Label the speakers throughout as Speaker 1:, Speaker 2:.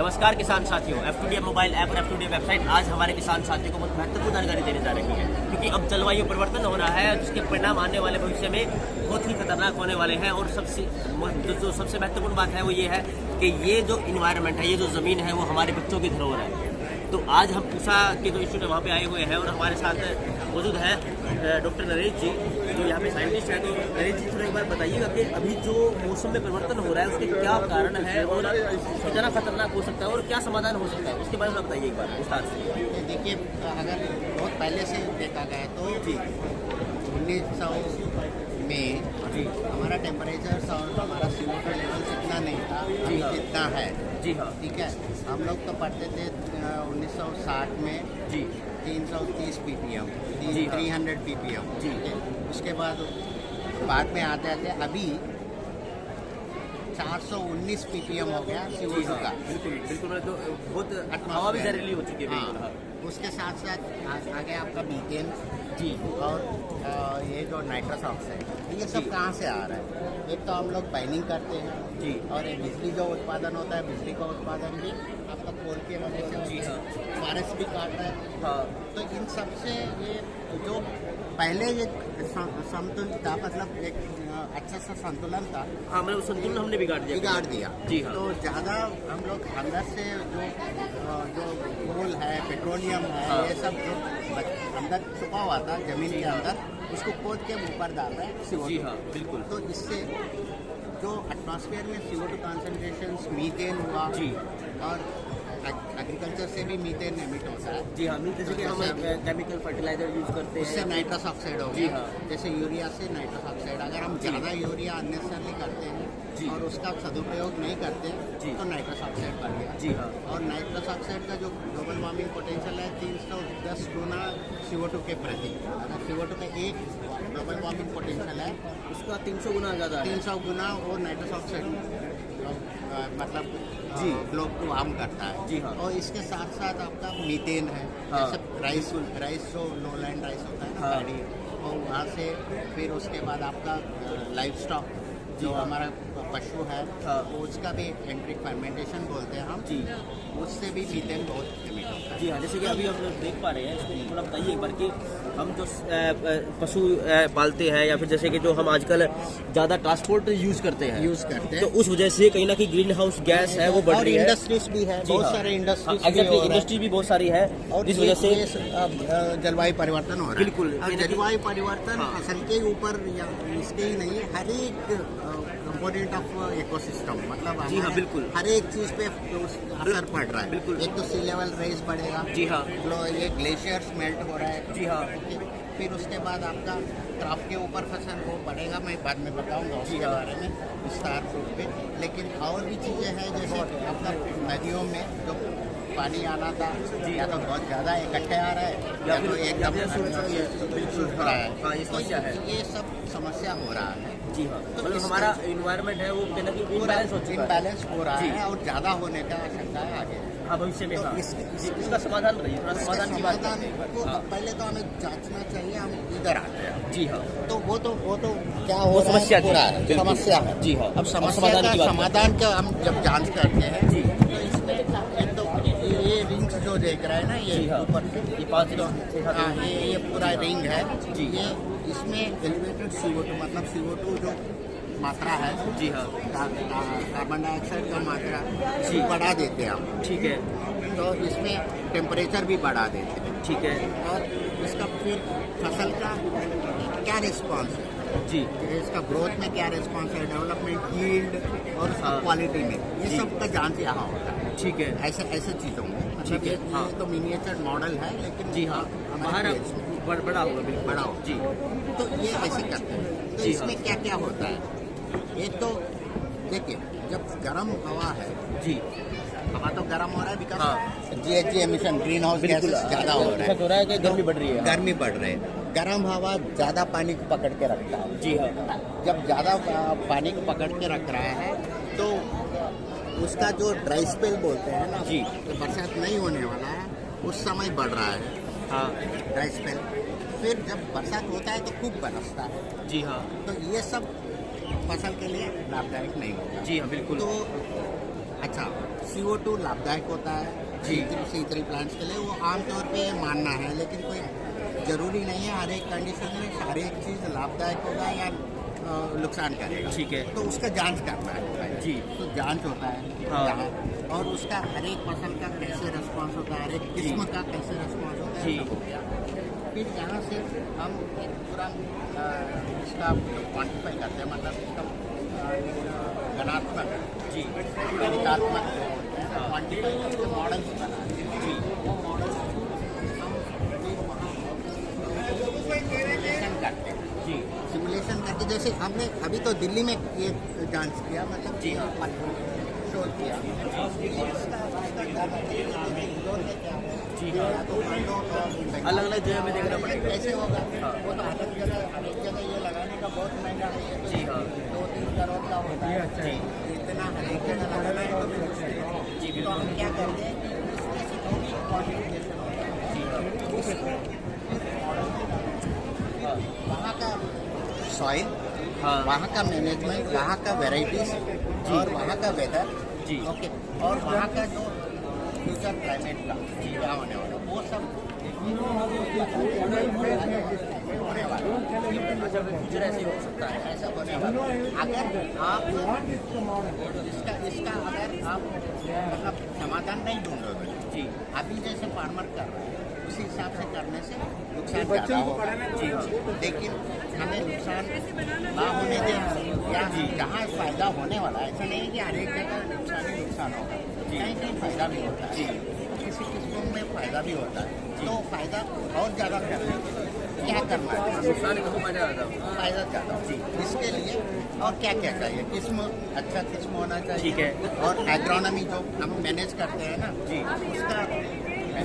Speaker 1: नमस्कार किसान साथियों, F2D मोबाइल ऐप और F2D वेबसाइट आज हमारे किसान साथियों को बहुत महत्वपूर्ण जानकारी देने जा रही है, क्योंकि अब जलवायु परिवर्तन हो रहा है जिसके परिणाम आने वाले भविष्य में बहुत ही खतरनाक होने वाले हैं। और जो सबसे महत्वपूर्ण बात है वो ये है कि ये जो इन्वायरमेंट है, ये जो ज़मीन है वो हमारे बच्चों की धरोहर है। तो आज हम पूसा के जो इंस्टीट्यूट वहाँ पे आए हुए हैं और हमारे साथ मौजूद है डॉक्टर नरेश जी, जो यहाँ पे साइंटिस्ट है। तो नरेश जी थोड़ा एक बार बताइएगा कि अभी जो मौसम में परिवर्तन हो रहा है उसके क्या कारण है और कितना खतरनाक हो सकता है और क्या समाधान हो सकता है, उसके बारे में बताइए एक बार विस्तार से।
Speaker 2: देखिए, अगर बहुत पहले से देखा गया तो
Speaker 1: जी
Speaker 2: 1900 में
Speaker 1: जी
Speaker 2: हमारा टेम्परेचर और हमारा CO2 लेवल इतना नहीं था, अभी
Speaker 1: हाँ।
Speaker 2: जितना है।
Speaker 1: जी हाँ
Speaker 2: ठीक है, हम लोग तो पढ़ते थे 1960 में
Speaker 1: जी
Speaker 2: 330 ppm,
Speaker 1: जी हाँ।
Speaker 2: 300 ppm।
Speaker 1: जी।
Speaker 2: ठीक है, उसके बाद में आते आते अभी 419 ppm हो गया
Speaker 1: जी
Speaker 2: CO2
Speaker 1: हाँ,
Speaker 2: का।
Speaker 1: बिल्कुल बिल्कुल, तो बहुत हवा भी जहरीली हो चुकी है। बिल्कुल हाँ।
Speaker 2: उसके साथ साथ आगे आपका मीथेन
Speaker 1: जी
Speaker 2: और ये जो नाइट्रस ऑक्साइड, ये सब
Speaker 1: जी।
Speaker 2: कहाँ से आ रहा है? एक तो हम लोग बाइनिंग करते हैं
Speaker 1: जी
Speaker 2: और ये बिजली जो उत्पादन होता है, बिजली का उत्पादन भी आपका कोल के वजह से
Speaker 1: जी हाँ।
Speaker 2: फॉरेस्ट भी काट रहा है।
Speaker 1: हाँ
Speaker 2: तो इन सब से ये जो पहले ये संतुलन था, मतलब एक अच्छा सा संतुलन था,
Speaker 1: हाँ, मतलब संतुलन हमने बिगाड़ दिया। जी हाँ।
Speaker 2: तो ज़्यादा हम लोग अंदर से जो कोल है, पेट्रोलियम है,
Speaker 1: हाँ।
Speaker 2: ये सब जो अंदर छुपा हुआ था जमीन के अंदर, उसको खोद के ऊपर डाल रहे हैं CO2।
Speaker 1: जी हाँ, बिल्कुल।
Speaker 2: तो इससे जो एटमॉस्फेयर में CO2 कॉन्सेंट्रेशन, मीथेन हुआ
Speaker 1: जी
Speaker 2: और एग्रीकल्चर से भी मीथेन एमिट होता है।
Speaker 1: जी हाँ, जैसे कि हम केमिकल फर्टिलाइजर यूज करते
Speaker 2: उससे
Speaker 1: हैं।
Speaker 2: नाइट्रस ऑक्साइड हो
Speaker 1: जी
Speaker 2: गया।
Speaker 1: हाँ।
Speaker 2: जैसे यूरिया से नाइट्रस ऑक्साइड, अगर हम ज़्यादा यूरिया अननेसेसरली करते
Speaker 1: जी।
Speaker 2: हैं और उसका सदुपयोग नहीं करते
Speaker 1: जी।
Speaker 2: तो नाइट्रस ऑक्साइड बढ़ गया।
Speaker 1: जी हाँ।
Speaker 2: और नाइट्रस ऑक्साइड का जो ग्लोबल वार्मिंग पोटेंशियल है 310 गुना CO2 के प्रति। अगर CO2 का एक ग्लोबल वार्मिंग पोटेंशियल है,
Speaker 1: उसका 300 गुना ज़्यादा है।
Speaker 2: 300 गुना वो नाइट्रस ऑक्साइड मतलब
Speaker 1: जी।
Speaker 2: ग्लोब को वार्म करता है।
Speaker 1: जी हाँ।
Speaker 2: और इसके साथ साथ आपका मीथेन है।
Speaker 1: हाँ।
Speaker 2: जैसे राइस जो लोलैंड राइस होता है ना,
Speaker 1: हाँ।
Speaker 2: पैडी, और वहाँ से फिर उसके बाद आपका लाइफ स्टॉक
Speaker 1: जी
Speaker 2: जो
Speaker 1: हाँ।
Speaker 2: हमारा पशु है,
Speaker 1: हाँ।
Speaker 2: वो उसका भी एंट्रिक फर्मेंटेशन बोलते हैं हम।
Speaker 1: जी।
Speaker 2: उससे भी मीथेन बहुत एमिट होता है।
Speaker 1: जी हाँ, जैसे कि अभी हम लोग देख पा रहे हैं, इसको थोड़ा बताइए एक बार कि हम जो पशु पालते हैं या फिर जैसे कि जो हम आजकल ज़्यादा ट्रांसपोर्ट यूज़ करते हैं,
Speaker 2: तो
Speaker 1: उस वजह से कहीं ना कहीं ग्रीन हाउस गैस है वो बढ़
Speaker 2: और
Speaker 1: रही है।
Speaker 2: इंडस्ट्रीज भी है,
Speaker 1: जी
Speaker 2: बहुत
Speaker 1: हाँ।
Speaker 2: सारे इंडस्ट्रीज
Speaker 1: हाँ, exactly, इंडस्ट्री भी बहुत सारी है,
Speaker 2: और
Speaker 1: जिस वजह से
Speaker 2: जलवायु परिवर्तन हो रहा है।
Speaker 1: बिल्कुल।
Speaker 2: और जलवायु परिवर्तन
Speaker 1: हाँ।
Speaker 2: फसल के ऊपर या इसके ही नहीं है, हर एक कंपोनेंट ऑफ इकोसिस्टम, मतलब
Speaker 1: जी हाँ,
Speaker 2: हमारे
Speaker 1: बिल्कुल।
Speaker 2: हर एक चीज पे असर पड़ रहा है।
Speaker 1: बिल्कुल।
Speaker 2: एक तो सी लेवल रेज बढ़ेगा।
Speaker 1: जी हाँ।
Speaker 2: ये ग्लेशियर्स मेल्ट हो रहा है।
Speaker 1: जी हाँ।
Speaker 2: ओके। फिर उसके बाद आपका क्रॉप के ऊपर फसल वो बढ़ेगा, मैं बाद में बताऊंगा उसके
Speaker 1: हाँ।
Speaker 2: बारे में विस्तार रूप पे। लेकिन और भी चीज़ें हैं, जैसे अपना नदियों में जो पानी आना था, या तो बहुत ज़्यादा इकट्ठे आ रहा है
Speaker 1: या
Speaker 2: या तो
Speaker 1: फिर
Speaker 2: एकदम
Speaker 1: बिल्कुल
Speaker 2: हो रहा है।
Speaker 1: हाँ, ये समस्या है।
Speaker 2: ये सब समस्या हो रहा है।
Speaker 1: जी हाँ,
Speaker 2: तो
Speaker 1: मतलब
Speaker 2: इस
Speaker 1: हमारा इन्वायरमेंट है वो कहीं ना कहीं इम्बैलेंस हो चुका है।
Speaker 2: इम्बैलेंस हो रहा
Speaker 1: जी।
Speaker 2: है और ज़्यादा होने का आशंका है आगे।
Speaker 1: हाँ, भविष्य में।
Speaker 2: तो
Speaker 1: हाँ,
Speaker 2: इसके-
Speaker 1: इसका समाधान बताइए, थोड़ा
Speaker 2: इसके
Speaker 1: समाधान की बात
Speaker 2: समाधान
Speaker 1: करते हैं।
Speaker 2: को
Speaker 1: हाँ।
Speaker 2: पहले तो हमें जांचना चाहिए, हम इधर आते हैं।
Speaker 1: जी हाँ,
Speaker 2: तो वो तो क्या
Speaker 1: वो
Speaker 2: हो रहा
Speaker 1: समस्या
Speaker 2: है,
Speaker 1: थी।
Speaker 2: हो रहा है,
Speaker 1: बिल्कुल।
Speaker 2: समस्या है।
Speaker 1: जी हाँ।
Speaker 2: अब समस्या
Speaker 1: समाधान की
Speaker 2: का
Speaker 1: बात
Speaker 2: समाधान का हम जब जांच करते हैं,
Speaker 1: जी।
Speaker 2: तो इसमें एक तो ये रिंग्स जो देख रहा है ना,
Speaker 1: जी
Speaker 2: ये
Speaker 1: हाँ।
Speaker 2: ऊपर से,
Speaker 1: ये 5
Speaker 2: हाँ, ये पूरा रिंग है।
Speaker 1: जी।
Speaker 2: ये इसमें एलिवेटेड CO2 मतलब CO2 जो मात्रा है,
Speaker 1: जी हाँ।
Speaker 2: कार्बन डाइऑक्साइड का मात्रा
Speaker 1: जी।
Speaker 2: बढ़ा देते हैं हम।
Speaker 1: ठीक है।
Speaker 2: तो इसमें टेम्परेचर भी बढ़ा देते हैं।
Speaker 1: ठीक है।
Speaker 2: और इसका फिर फसल का क्या रिस्पॉन्स है,
Speaker 1: जी
Speaker 2: इसका ग्रोथ में क्या रिस्पॉन्स है, डेवलपमेंट, यील्ड और उसका
Speaker 1: हाँ।
Speaker 2: क्वालिटी में, ये
Speaker 1: जी।
Speaker 2: सब का जांच यहाँ होता है।
Speaker 1: ठीक है।
Speaker 2: ऐसे चीज़ों में, मतलब
Speaker 1: ठीक है,
Speaker 2: ये
Speaker 1: हाँ।
Speaker 2: तो मिनिएचर मॉडल है, लेकिन
Speaker 1: जी हाँ,
Speaker 2: हमारे
Speaker 1: बाहर
Speaker 2: देश में
Speaker 1: बड़ा होगा, बिल्कुल
Speaker 2: बड़ा हो।
Speaker 1: जी।
Speaker 2: तो ये ऐसे करते हैं। तो
Speaker 1: जी
Speaker 2: इसमें
Speaker 1: हाँ।
Speaker 2: क्या क्या होता है, एक तो देखिए, जब गर्म हवा है,
Speaker 1: जी
Speaker 2: हवा तो गर्म हो रहा है, बिकॉज
Speaker 1: हाँ।
Speaker 2: GHG एमिशन, ग्रीन हाउस
Speaker 1: बिल्कुल
Speaker 2: गैसेस ज़्यादा हो रहा है।
Speaker 1: हो रहा है कि गर्मी बढ़ रही है।
Speaker 2: गर्मी बढ़ रही है। गर्म हवा ज़्यादा पानी को पकड़ के रखता है।
Speaker 1: जी हाँ।
Speaker 2: जब ज़्यादा पानी को पकड़ के रख रहा है तो उसका जो ड्राई स्पेल बोलते हैं ना,
Speaker 1: जी।
Speaker 2: तो बरसात नहीं होने वाला है, उस समय बढ़ रहा है
Speaker 1: हाँ।
Speaker 2: Dry spell. फिर जब बरसात होता है तो खूब बरसता है।
Speaker 1: जी हाँ।
Speaker 2: तो ये सब फसल के लिए लाभदायक नहीं होगा।
Speaker 1: जी हाँ, बिल्कुल।
Speaker 2: तो अच्छा, CO2 लाभदायक होता है
Speaker 1: जी।
Speaker 2: C3 प्लांट्स के लिए, वो आमतौर पे मानना है, लेकिन कोई जरूरी नहीं है हर एक कंडीशन में हर एक चीज़ लाभदायक होगा या नुकसान करेगा।
Speaker 1: ठीक है।
Speaker 2: तो उसका जांच करना है
Speaker 1: जी।
Speaker 2: तो जांच होता है
Speaker 1: हाँ।
Speaker 2: जहाँ, और उसका हर एक फसल का कैसे रिस्पॉन्स होता है, हर एक किस्म का कैसे रिस्पॉन्स होता है,
Speaker 1: जी।
Speaker 2: सब हो गया। फिर यहाँ से हम एक पूरा इसका क्वान्टिफाई करते हैं, मतलब इसका गणात्मक
Speaker 1: जी
Speaker 2: गणितात्मक क्वान्टिफाई करके मॉडल्स बनाते हैं।
Speaker 1: जी
Speaker 2: वो मॉडल्स हम फिर वहाँ सिमुलेशन करते हैं।
Speaker 1: जी
Speaker 2: सिमुलेशन करके, जैसे हमने अभी तो दिल्ली में ये जांच किया, मतलब
Speaker 1: जी।
Speaker 2: शोध किया
Speaker 1: जी हाँ। अलग अलग जगह में देखना पड़ेगा।
Speaker 2: कैसे होगा,
Speaker 1: हाँ।
Speaker 2: वो तो हर एक जगह ये लगाने का बहुत महंगा है, ये तो
Speaker 1: जी हाँ।
Speaker 2: 2-3 करोड़ का होता है।
Speaker 1: जी
Speaker 2: इतना हर एक जगह लगाना है तो फिर मुश्किल है।
Speaker 1: जी,
Speaker 2: तो हम क्या करते हैं कि इसमें से जो भी क्वालिफिकेशन होता है,
Speaker 1: जी हाँ।
Speaker 2: उसको वहाँ का सॉइल,
Speaker 1: हाँ।
Speaker 2: वहाँ का मैनेजमेंट, वहाँ का वेराइटीज और वहाँ का वेदर,
Speaker 1: जी।
Speaker 2: ओके, और वहाँ का जो फ्यूचर क्लाइमेट का क्या होने वाला, वो सब होने वाला।
Speaker 1: अच्छा, फ्यूचर ऐसे ही हो सकता है।
Speaker 2: ऐसा होने वाला। अगर आप इसका अगर आप मतलब समाधान नहीं ढूंढोगे,
Speaker 1: जी
Speaker 2: अभी जैसे फार्मर कर रहे हैं उसी हिसाब से करने से नुकसान ज़्यादा होगा।
Speaker 1: जी हाँ।
Speaker 2: लेकिन हमें नुकसान ना होने दें, या जहाँ फायदा होने वाला है, ऐसा नहीं है कि हर एक जगह नुकसान ही नुकसान होगा, कहीं कहीं फायदा भी होता है, किसी किस्मों में फायदा भी होता है। तो फायदा और ज़्यादा करने के लिए क्या करना है,
Speaker 1: नुकसान को फायदा ज़्यादा।
Speaker 2: फायदा ज़्यादा जी। इसके लिए और क्या क्या चाहिए, किस्म अच्छा किस्म होना चाहिए।
Speaker 1: ठीक है।
Speaker 2: और एग्रोनॉमी जो हम मैनेज करते हैं ना,
Speaker 1: जी।
Speaker 2: उसका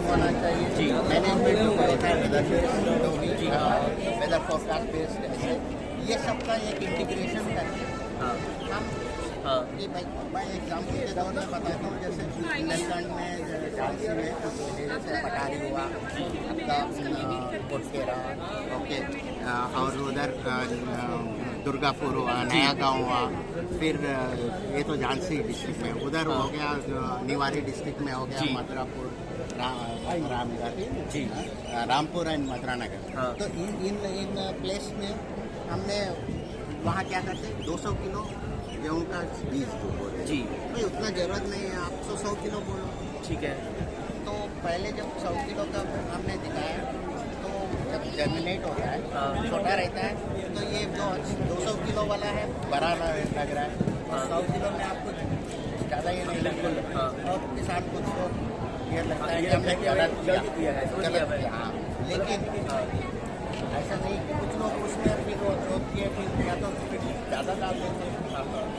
Speaker 2: होना चाहिए।
Speaker 1: जी।
Speaker 2: मैनेजमेंट जो होता है वेदर बेस्ड, जो भी वेदर फोरकास्ट बेस्ड, ऐसे ये सब का एक इंटीग्रेशन करके
Speaker 1: हाँ
Speaker 2: हम
Speaker 1: हाँ
Speaker 2: कि भाई मैं एग्जाम्पल के तौर में बताता हूँ, जैसे बुंदेलखंड में झांसी में कुछ जैसे पटारी हुआ, आपका कोटकेरा, ओके, और उधर दुर्गापुर हुआ, नया गांव हुआ, फिर ये तो झांसी डिस्ट्रिक्ट में, उधर हो गया निवाड़ी डिस्ट्रिक्ट में हो गया
Speaker 1: जी।
Speaker 2: मथुरापुर, रामगढ़
Speaker 1: जी
Speaker 2: रामपुर एंड मथुरा नगर।
Speaker 1: हाँ।
Speaker 2: तो इन प्लेस में हमने वहाँ क्या करते 200 किलो गेहूँ का बीज तो बोले
Speaker 1: जी
Speaker 2: भाई उतना ज़रूरत नहीं है, आप तो 100 किलो बोलो।
Speaker 1: ठीक है।
Speaker 2: तो पहले जब 100 किलो का हमने दिखाया, तो जब जर्मिनेट होता है,
Speaker 1: हाँ।
Speaker 2: छोटा रहता है, तो ये जो 200 किलो वाला है बड़ा लग रहा है,
Speaker 1: हाँ।
Speaker 2: 100 किलो में आपको ज़्यादा ये नहीं लगता।
Speaker 1: हाँ।
Speaker 2: और किसान कुछ तो ये लगता है
Speaker 1: ये
Speaker 2: कि हमने गलत
Speaker 1: किया है, समझ गया मैं।
Speaker 2: हाँ। लेकिन ऐसा नहीं, कुछ लोग उसमें फिर वो जोत किए, फिर या तो फिर ज़्यादा डाल देते हैं,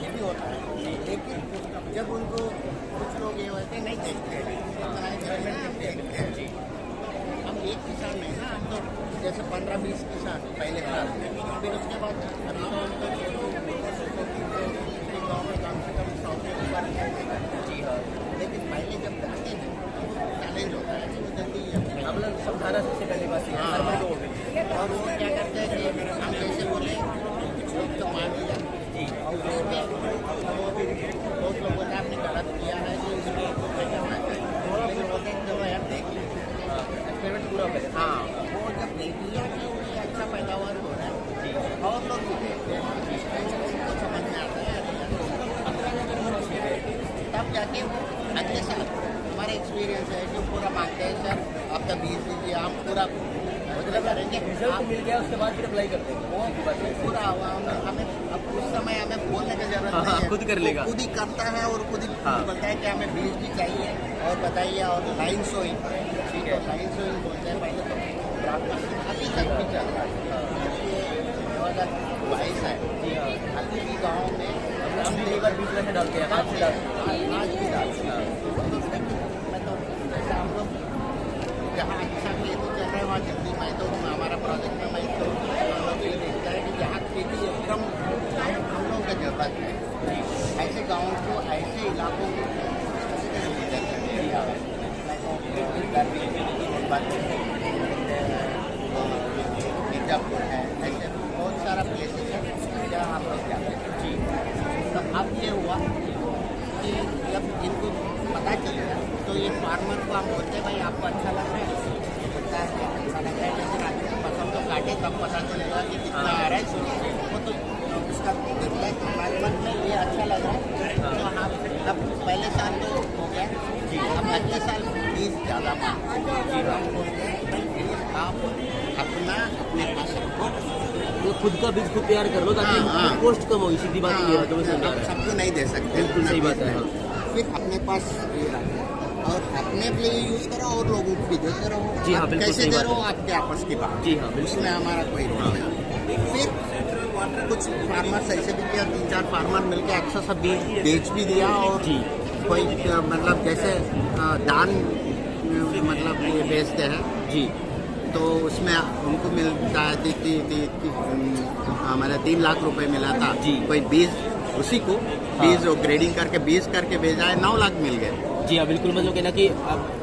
Speaker 2: ये भी होता है। लेकिन जब उनको कुछ लोग ये होते हैं नहीं देखते हैं, इतना ही देखते हैं जी। हम एक किसान नहीं ना, हम तो जैसे 15-20 किसान पहले साल में, फिर उसके बाद अभी तो हम तो गाँव में कम से कम 100 के ऊपर
Speaker 1: जी हाँ।
Speaker 2: लेकिन पहले जब जाते हैं चैलेंज होता है कि वो जल्दी
Speaker 1: अब लोग समझाना सबसे पहली बात है।
Speaker 2: हाँ।
Speaker 1: सरपंच हो गए।
Speaker 2: और वो क्या करते हैं कि हम जैसे बोले लोग तो मान लिया
Speaker 1: जी
Speaker 2: और उसमें बहुत लोगों ने आपने गलत किया है कि इसको नहीं करना चाहिए, लेकिन बोलते हैं चलो यार देख लीजिए।
Speaker 1: हाँ, एक्सपेरिमेंट पूरा करें।
Speaker 2: हाँ, वो जब देख लिया कि ये अच्छा पैदावार हो रहा है,
Speaker 1: जी
Speaker 2: और लोग भी देखते हैं, उनको समझ में आता है तब जाके वो अगले साल हमारा एक्सपीरियंस है जो पूरा मांगते हैं, सर आपका बीज दीजिए, हम पूरा मतलब करेंगे।
Speaker 1: रिजल्ट मिल गया उसके बाद फिर अप्लाई करते हैं।
Speaker 2: वो पूरा हुआ, हमें अब उस समय हमें बोलने की जरूरत
Speaker 1: हाँ,
Speaker 2: नहीं है,
Speaker 1: खुद कर लेगा।
Speaker 2: वो खुद ही करता है और खुद ही
Speaker 1: हाँ।
Speaker 2: बोलता है कि हमें बीज भी चाहिए और बताइए, और लाइन सोइंग,
Speaker 1: ठीक है।
Speaker 2: लाइन सोइंग बोलते हैं पहले तो अभी तक भी चल रहा है। 2022 है
Speaker 1: जी हाँ।
Speaker 2: अभी भी गाँव में
Speaker 1: हम पहली बार बीच में डालते हैं, हाथ से डालते हैं।
Speaker 2: आज भी डालते हैं। मैं तो जैसे हम लोग जहाँ अच्छा खेती चल रहा है वहाँ जल्दी मैं तो हमारा प्रोजेक्ट में मैं तो हम लोग ये देखता है कि जहाँ खेती एकदम हम लोगों का जरूरत है, ऐसे गाँव को, ऐसे इलाकों को मिर्जापुर है, ऐसे बहुत सारा प्लेसेस है जहाँ आप लोग जाते हैं जी। तो अब ये हुआ कि जब इन ये फार्मर को हम बोलते हैं भाई आपको अच्छा लग रहा है, बोलता है अच्छा लग रहा है, लेकिन आगे फसल तो काटे तब पता चलेगा कि कितना आ रहा है, वो तो उसका देखता है कि हमारे मन में ये अच्छा लग रहा है तो हम अब पहले साल तो हो गया जी, अब अगले साल बीज ज़्यादा मांगते हैं, हम बोलते हैं भाई बीज आप अपना अपने पास रखो,
Speaker 1: तो खुद का बीज खुद तैयार कर लो ताकि कॉस्ट कम हो, सीधी बात ये है जो मैं समझा रहा
Speaker 2: सबको नहीं दे सकते,
Speaker 1: बिल्कुल सही बात है।
Speaker 2: फिर अपने पास ये रखो और अपने लिए यूज करो और लोगों को भी देते रहो।
Speaker 1: जी हाँ,
Speaker 2: आप
Speaker 1: बिल्कुल
Speaker 2: कैसे
Speaker 1: सही
Speaker 2: दे
Speaker 1: बात
Speaker 2: रहो
Speaker 1: है।
Speaker 2: आपके आपस की बात,
Speaker 1: जी हाँ, बिल्कुल।
Speaker 2: उसमें हमारा कोई रोल नहीं। फिर कुछ फार्मर ऐसे भी किया, 3-4 फार्मर मिलके अच्छा सा बीज बेच भी दिया और
Speaker 1: जी
Speaker 2: कोई मतलब जैसे दान मतलब ये बेचते हैं
Speaker 1: जी
Speaker 2: तो उसमें उनको मिलता है हमारे 3 लाख रुपए मिला था
Speaker 1: जी।
Speaker 2: कोई बीज उसी को बीज और ग्रेडिंग करके बीज करके भेजा है, 9 लाख मिल गए।
Speaker 1: जी हाँ, बिल्कुल। मतलब कहना कि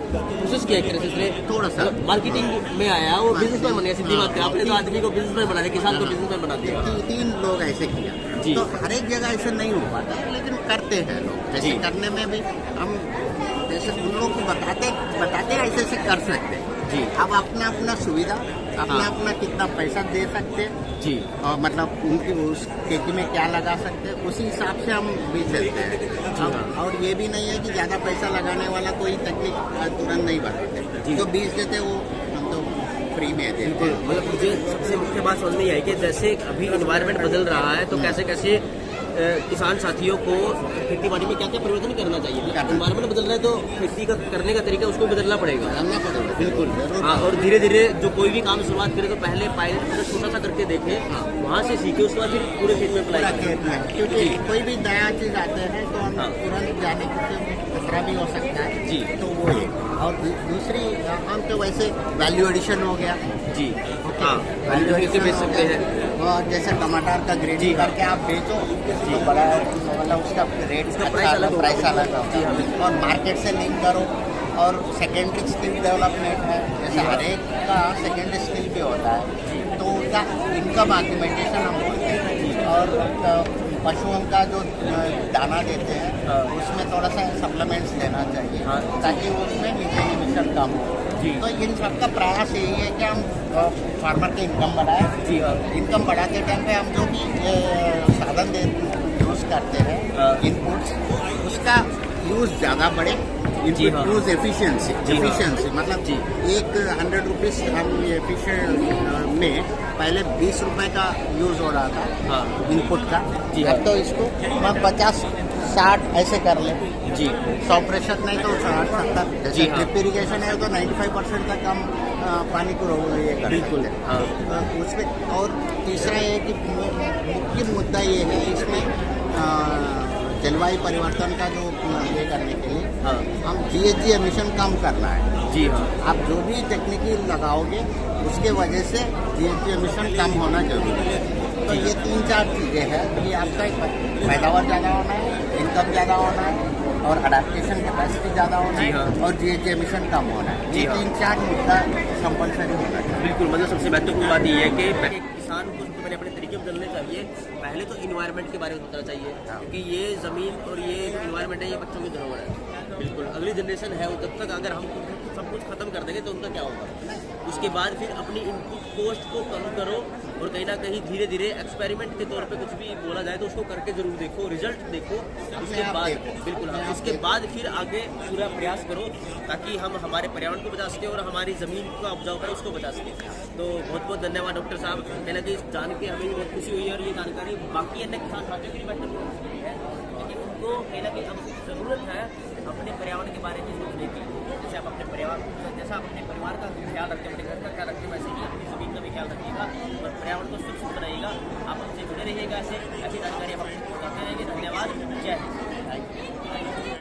Speaker 1: कोशिश किया एक तरह से इसने
Speaker 2: थोड़ा सा
Speaker 1: मार्केटिंग में आया और बिजनेसमैन बन गया, सीधी बात है। आपने तो आदमी को बिजनेसमैन बना दिया, किसान को बिजनेसमैन बना दिया।
Speaker 2: 3 लोग ऐसे किया
Speaker 1: जी।
Speaker 2: तो हर एक जगह ऐसे नहीं हो पाता है, लेकिन करते हैं लोग। जैसे
Speaker 1: जी।
Speaker 2: करने में भी हम जैसे उन लोग को बताते ऐसे ऐसे कर सकते हैं
Speaker 1: जी।
Speaker 2: अब अपना अपना सुविधा अपना
Speaker 1: हाँ।
Speaker 2: अपना कितना पैसा दे सकते हैं
Speaker 1: जी
Speaker 2: और मतलब उनकी उस खेती में क्या लगा सकते हैं उसी हिसाब से हम बीज देते हैं।
Speaker 1: हाँ।
Speaker 2: और ये भी नहीं है कि ज़्यादा पैसा लगाने वाला कोई तकनीक तुरंत नहीं बनाते,
Speaker 1: जी।
Speaker 2: जो बीज देते वो हम तो फ्री में देते
Speaker 1: बिल्कुल।
Speaker 2: हैं।
Speaker 1: मतलब मुझे सबसे मुख्य बात समझ नहीं आई कि जैसे अभी इन्वायरमेंट बदल रहा है तो कैसे कैसे किसान साथियों को खेती बाड़ी में क्या क्या परिवर्तन करना चाहिए। इन्वायरमेंट बदल रहा है तो खेती का करने का तरीका उसको बदलना पड़ेगा।
Speaker 2: करना पड़ेगा
Speaker 1: बिल्कुल।
Speaker 2: जरूर।
Speaker 1: हाँ, और धीरे धीरे जो कोई भी काम शुरुआत करे तो पहले पायलट छोटा सा करके देखे, वहाँ से सीखे, उसके बाद फिर पूरे खेत में
Speaker 2: पूरा
Speaker 1: अप्लाई
Speaker 2: खेत में, क्योंकि कोई भी नया चीज आते हैं तो हम
Speaker 1: हाँ।
Speaker 2: तुरंत जाने के खतरा भी हो सकता है
Speaker 1: जी।
Speaker 2: तो वो है। और दूसरी हम तो वैसे वैल्यू एडिशन हो गया
Speaker 1: जी। हाँ, वैल्यू कैसे बेच सकते हैं।
Speaker 2: और जैसे टमाटर का
Speaker 1: जी
Speaker 2: ग्रेडिंग
Speaker 1: हाँ।
Speaker 2: करके आप बेचो तो बड़ा मतलब उसका रेट
Speaker 1: उसका प्राइस अलग होगा।
Speaker 2: प्राइस अलग होगा।
Speaker 1: जी हाँ।
Speaker 2: और मार्केट से लिंक करो और सेकेंडरी स्किल डेवलपमेंट है, जैसे हर एक का सेकेंडरी स्किल भी होता है तो उनका इनकम आर्गुमेंटेशन हम बोलते हैं। और पशुओं का जो दाना देते हैं उसमें थोड़ा सा सप्लीमेंट्स देना चाहिए
Speaker 1: हाँ।
Speaker 2: ताकि उसमें मीथेन इमिशन कम हो।
Speaker 1: जी।
Speaker 2: तो इन सबका प्रयास यही है कि हम फार्मर की इनकम बढ़ाएं।
Speaker 1: जी हाँ।
Speaker 2: इनकम बढ़ाते टाइम पे हम जो भी साधन यूज़ करते हैं इनपुट्स उसका यूज़ ज़्यादा बढ़े।
Speaker 1: जी हाँ।
Speaker 2: यूज़ एफिशिएंसी
Speaker 1: जी हाँ।
Speaker 2: मतलब
Speaker 1: जी।
Speaker 2: एक 100 रुपीज़ हम एफिशिएंट में पहले 20 रुपए का यूज़ हो रहा था
Speaker 1: हाँ।
Speaker 2: इनपुट का।
Speaker 1: जी
Speaker 2: अब तो इसको हम 50-60 ऐसे कर ले।
Speaker 1: जी
Speaker 2: 100% नहीं तो 60-70।
Speaker 1: जी
Speaker 2: जैसे
Speaker 1: हाँ।
Speaker 2: ड्रिप इरीगेशन है तो 95% तक हम पानी को ये कर
Speaker 1: बिल्कुल।
Speaker 2: सकते हैं।
Speaker 1: हाँ।
Speaker 2: उसमें और तीसरा ये कि मुख्य मुद्दा ये है इसमें जलवायु परिवर्तन का जो ये करने के लिए
Speaker 1: हाँ।
Speaker 2: हम GHG एमिशन कम करना है।
Speaker 1: जी हाँ।
Speaker 2: आप जो भी तकनीकी लगाओगे उसके वजह से GHG एमिशन कम होना जरूरी है। तो ये 3-4 चीज़ें हैं कि आपका पैदावार ज़्यादा होना है, इनकम ज़्यादा होना है और अडेप्टेशन कैपेसिटी ज़्यादा होना
Speaker 1: जी
Speaker 2: है
Speaker 1: हाँ।
Speaker 2: और GHG एमिशन कम होना है।
Speaker 1: जी
Speaker 2: ये
Speaker 1: हाँ।
Speaker 2: 3-4 मुद्दा कंपलसरी होना चाहिए।
Speaker 1: बिल्कुल। मतलब सबसे महत्वपूर्ण बात ये है कि किसान को सबसे पहले अपने तरीके बदलने चाहिए। पहले तो इन्वायरमेंट के बारे में सोचना चाहिए क्योंकि ये ज़मीन और ये जो इन्वायरमेंट है ये बच्चों की धरोहर है। बिल्कुल। अगली जनरेशन है वो जब तक अगर हम सब कुछ खत्म कर देंगे तो उनका क्या होगा। उसके बाद फिर अपनी इनपुट कॉस्ट को कम करो और कहीं ना कहीं धीरे धीरे एक्सपेरिमेंट के तौर पे कुछ भी बोला जाए तो उसको करके जरूर देखो, रिजल्ट देखो। उसके बाद बिल्कुल हाँ, उसके बाद फिर आगे पूरा प्रयास करो ताकि हम हमारे पर्यावरण को बचा सकें और हमारी ज़मीन का उपजाऊ कर उसको बचा सकें। तो बहुत बहुत धन्यवाद डॉक्टर साहब। कहीं ना कहीं जान के हमें भी बहुत खुशी हुई है और ये जानकारी बाकी अन्य किसान साथियों के लिए महत्वपूर्ण है लेकिन उनको कहीं ना कहीं अब ज़रूरत है अपने पर्यावरण के बारे में सोचने की। जैसे आप अपने परिवार का ख्याल रखें, अपने घर का ख्याल रखें, वैसे ही अपनी ज़मीन का भी ख्याल रखिएगा और पर्यावरण को सुरक्षित बनाइएगा। आप हमसे जुड़े रहिएगा, ऐसी जानकारी हम आपको बताते रहेंगे। धन्यवाद। जय हिंद।